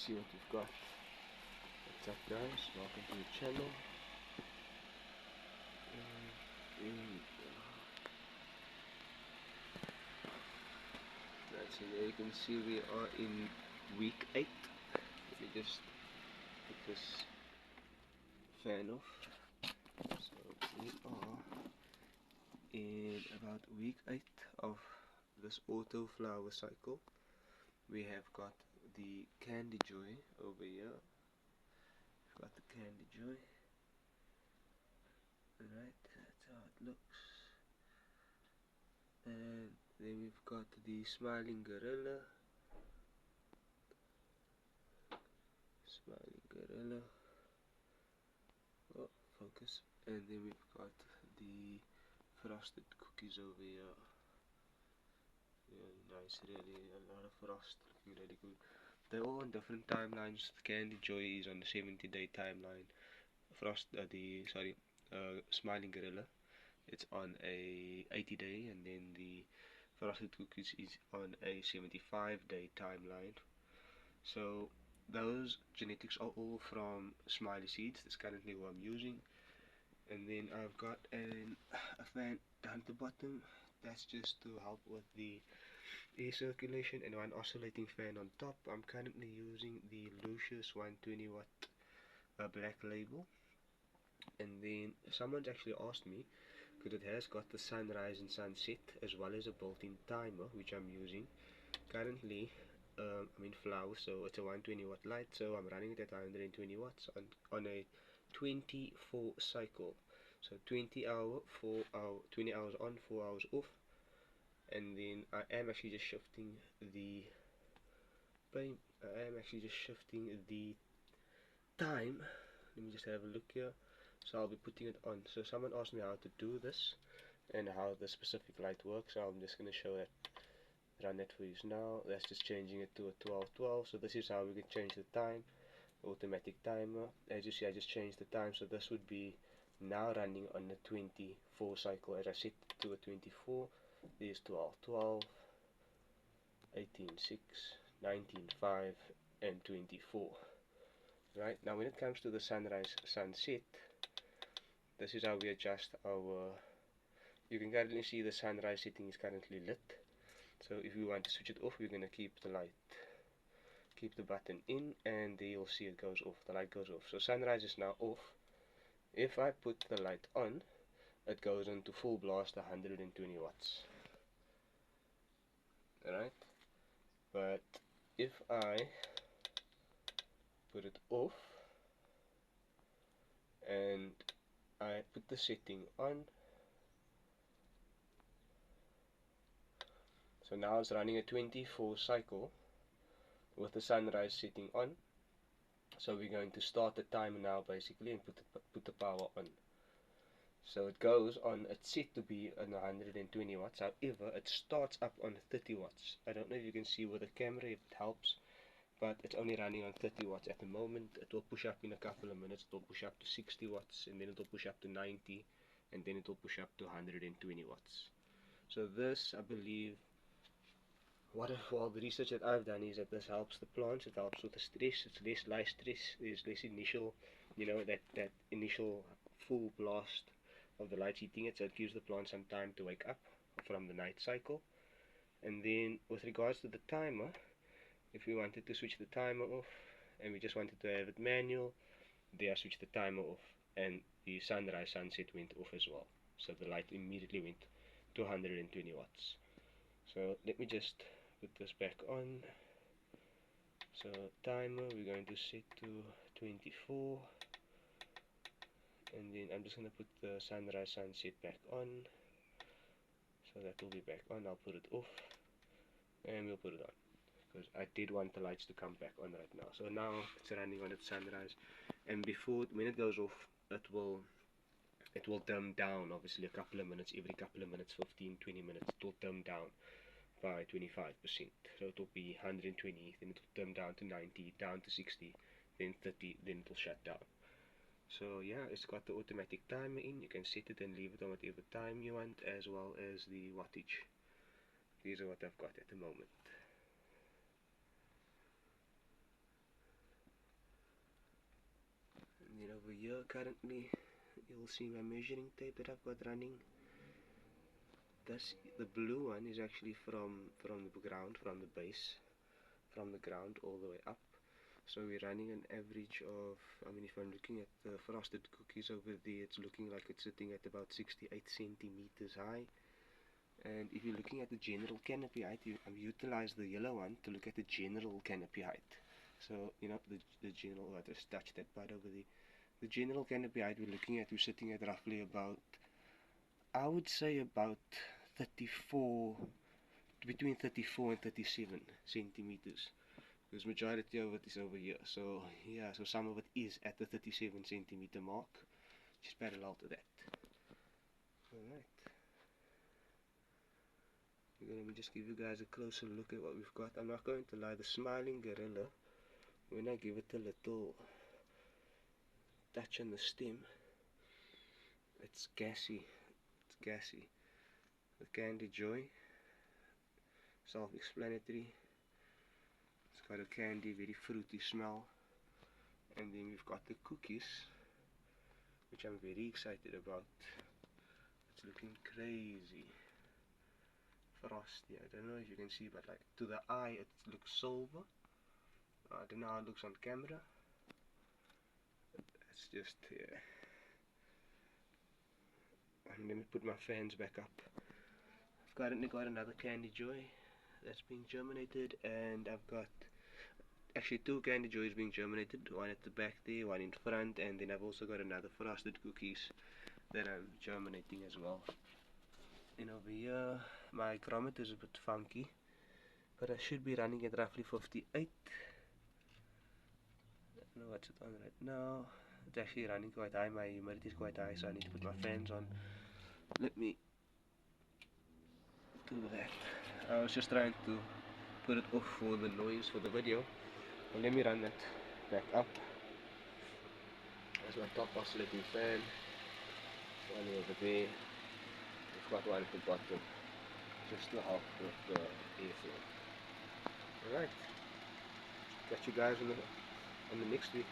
see what we've got. What's up, guys? Welcome to the channel. Right, so there you can see we are in week 8. Let me just put this fan off. So we are in about week 8 of this autoflower cycle. We have got the Candy Joy over here. We've got the Candy Joy. Alright, that's how it looks. And then we've got the Smiling Gorilla. Smiling Gorilla. Oh, focus. And then we've got the frosted cookies over here. Yeah, nice, really. A lot of frost, looking really good. They're all on different timelines. The Candy Joy is on the 70-day timeline. Smiling Gorilla, it's on a 80-day, and then the frosted cookies is on a 75-day timeline. So those genetics are all from Smiley Seeds. That's currently what I'm using. And then I've got a fan down at the bottom. That's just to help with the air circulation, and one oscillating fan on top. I'm currently using the Lucius 120 watt black label. And then someone's actually asked me, because it has got the sunrise and sunset as well as a built-in timer, which I'm using. Currently I'm in flower, so it's a 120 watt light, so I'm running it at 120 watts on a 24 cycle. So 20 hours on, 4 hours off. And then I am actually just shifting the time. Let me just have a look here. So I'll be putting it on. So someone asked me how to do this and how the specific light works. So I'm just going to show it, run it for you now. That's just changing it to a 12:12. So this is how we can change the time. Automatic timer. As you see, I just changed the time. So this would be now running on the 24 cycle. As I set to a 24, there's 12:12, 18:6, 19:5, and 24. Right, now when it comes to the sunrise sunset, this is how we adjust our, you can currently see the sunrise setting is currently lit. So if we want to switch it off, we're going to keep the button in, and there you'll see it goes off, the light goes off. So sunrise is now off. If I put the light on, it goes into full blast 120 watts. Alright, but if I put it off and I put the setting on, so now it's running a 24 cycle with the sunrise setting on. So we're going to start the timer now basically and put the power on. So it goes on, it's set to be on 120 watts, however it starts up on 30 watts. I don't know if you can see with the camera if it helps, but it's only running on 30 watts at the moment. It will push up in a couple of minutes, it will push up to 60 watts, and then it will push up to 90, and then it will push up to 120 watts. So this, I believe, the research that I've done is that this helps the plants, it helps with the stress, it's less light stress, there's less initial, that initial full blast of the light hitting it, so it gives the plant some time to wake up from the night cycle. And then with regards to the timer, if we wanted to switch the timer off and we just wanted to have it manual, there I switched the timer off and the sunrise sunset went off as well. So the light immediately went to 120 watts. So let me just put this back on. So timer, we're going to set to 24. And then I'm just going to put the sunrise sunset back on. So that will be back on. I'll put it off. And we'll put it on, because I did want the lights to come back on right now. So now it's running on its sunrise, and when it goes off, it will dim down, obviously a couple of minutes, every couple of minutes, 15-20 minutes, it will dim down by 25%. So it will be 120, then it will dim down to 90, down to 60, then 30, then it will shut down. So yeah, it's got the automatic timer in. You can set it and leave it on whatever time you want, as well as the wattage. These are what I've got at the moment. then over here currently you'll see my measuring tape that I've got running. The blue one is actually from the ground, from the base, from the ground all the way up. So we're running an average of, I mean, if I'm looking at the frosted cookies over there, it's looking like it's sitting at about 68 centimeters high. And if you're looking at the general canopy height, I've utilized the yellow one to look at the general canopy height. So, you know, the general, I just touched that part over there. The general canopy height we're looking at, we're sitting at roughly about, I would say about 34, between 34 and 37 centimeters. Because majority of it is over here. So, yeah, so some of it is at the 37 centimeter mark, which is parallel to that. Alright. Let me just give you guys a closer look at what we've got. I'm not going to lie, the smiling gorilla, when I give it a little touch on the stem, it's gassy. It's gassy. The Candy Joy, self-explanatory. It's got a candy, very fruity smell. And then we've got the cookies, which I'm very excited about. It's looking crazy. Frosty. I don't know if you can see, but like to the eye it looks silver. I don't know how it looks on camera. It's just here. And let me put my fans back up. I've currently got another Candy Joy that's being germinated, and I've got actually two Candy Joys being germinated, one at the back there, one in front, and then I've also got another frosted cookies that I'm germinating as well. And over here my hygrometer is a bit funky, but I should be running at roughly 58. I don't know what's it on right now. It's actually running quite high, my humidity is quite high, so I need to put my fans on. Let me do that. I was just trying to put it off for the noise for the video. Well, let me run that back up. There's my top oscillating fan. One over there. We've got one at the bottom, just to help with the airflow. Alright. Catch you guys on the next week.